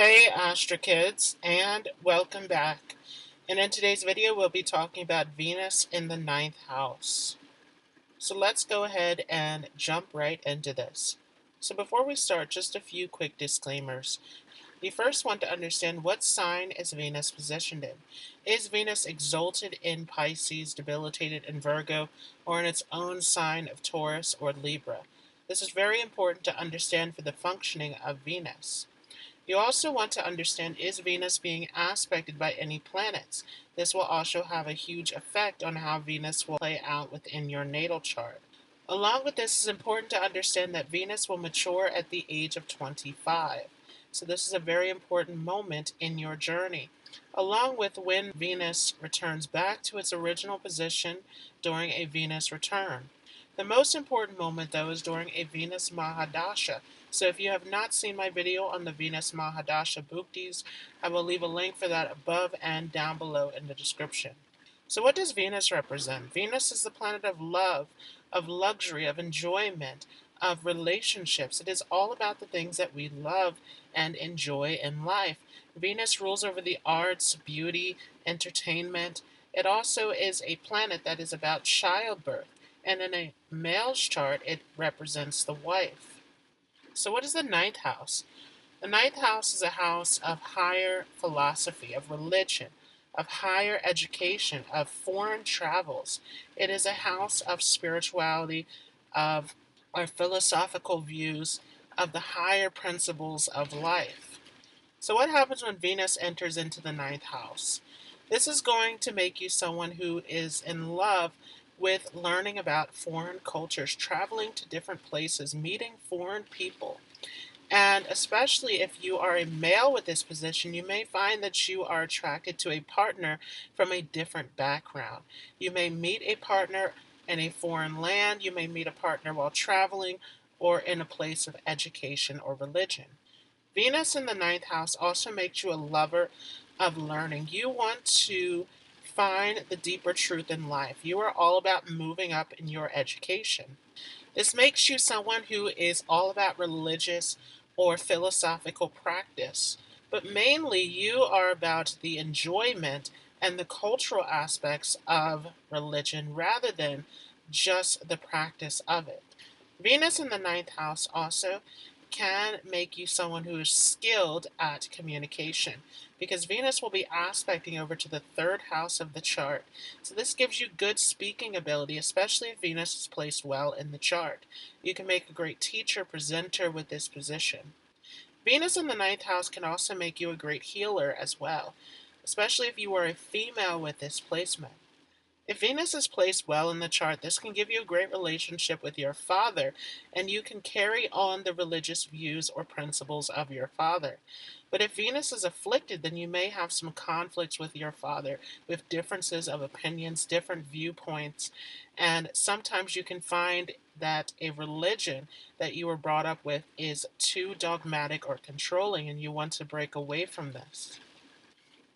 Hey Astra Kids, and welcome back. And in today's video we'll be talking about Venus in the ninth house. So let's go ahead and jump right into this. So before we start, just a few quick disclaimers. We first want to understand what sign is Venus positioned in. Is Venus exalted in Pisces, debilitated in Virgo, or in its own sign of Taurus or Libra? This is very important to understand for the functioning of Venus. You also want to understand, is Venus being aspected by any planets? This will also have a huge effect on how Venus will play out within your natal chart. Along with this, it's important to understand that Venus will mature at the age of 25. So this is a very important moment in your journey. Along with when Venus returns back to its original position during a Venus return. The most important moment, though, is during a Venus Mahadasha. So if you have not seen my video on the Venus Mahadasha Bhuktis, I will leave a link for that above and down below in the description. So what does Venus represent? Venus is the planet of love, of luxury, of enjoyment, of relationships. It is all about the things that we love and enjoy in life. Venus rules over the arts, beauty, entertainment. It also is a planet that is about childbirth. And in a male's chart, it represents the wife. So what is the ninth house? The ninth house is a house of higher philosophy, of religion, of higher education, of foreign travels. It is a house of spirituality, of our philosophical views, of the higher principles of life. So what happens when Venus enters into the ninth house? This is going to make you someone who is in love with learning about foreign cultures, traveling to different places, meeting foreign people. And especially if you are a male with this position, you may find that you are attracted to a partner from a different background. You may meet a partner in a foreign land, you may meet a partner while traveling, or in a place of education or religion. Venus in the ninth house also makes you a lover of learning. You want to find the deeper truth in life. You are all about moving up in your education. This makes you someone who is all about religious or philosophical practice. But mainly, you are about the enjoyment and the cultural aspects of religion rather than just the practice of it. Venus in the ninth house also can make you someone who is skilled at communication because Venus will be aspecting over to the third house of the chart. So this gives you good speaking ability, especially if Venus is placed well in the chart. You can make a great teacher, presenter with this position. Venus in the ninth house can also make you a great healer as well, especially if you are a female with this placement. If Venus is placed well in the chart, this can give you a great relationship with your father, and you can carry on the religious views or principles of your father. But if Venus is afflicted, then you may have some conflicts with your father, with differences of opinions, different viewpoints, and sometimes you can find that a religion that you were brought up with is too dogmatic or controlling, and you want to break away from this.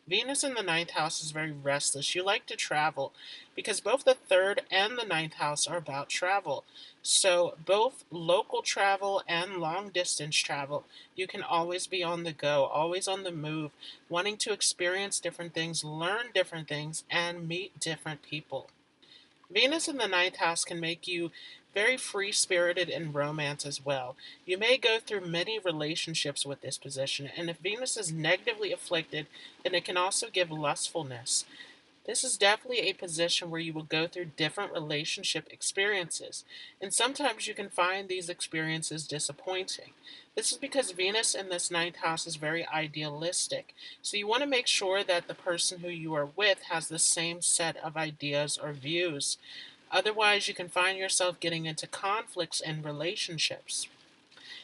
Venus in the ninth house is very restless. You like to travel because both the third and the ninth house are about travel. So, both local travel and long distance travel, you can always be on the go, always on the move, wanting to experience different things, learn different things, and meet different people. Venus in the ninth house can make you very free-spirited in romance as well. You may go through many relationships with this position, and if Venus is negatively afflicted, then it can also give lustfulness. This is definitely a position where you will go through different relationship experiences, and sometimes you can find these experiences disappointing. This is because Venus in this ninth house is very idealistic, so you want to make sure that the person who you are with has the same set of ideas or views. Otherwise, you can find yourself getting into conflicts in relationships.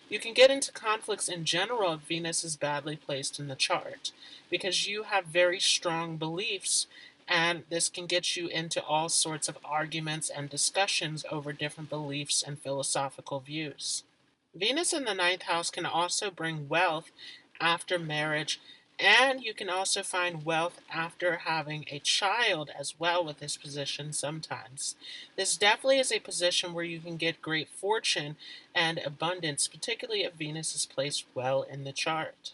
You can get into conflicts in general if Venus is badly placed in the chart, because you have very strong beliefs, and this can get you into all sorts of arguments and discussions over different beliefs and philosophical views. Venus in the ninth house can also bring wealth after marriage, and you can also find wealth after having a child as well with this position sometimes. This definitely is a position where you can get great fortune and abundance, particularly if Venus is placed well in the chart.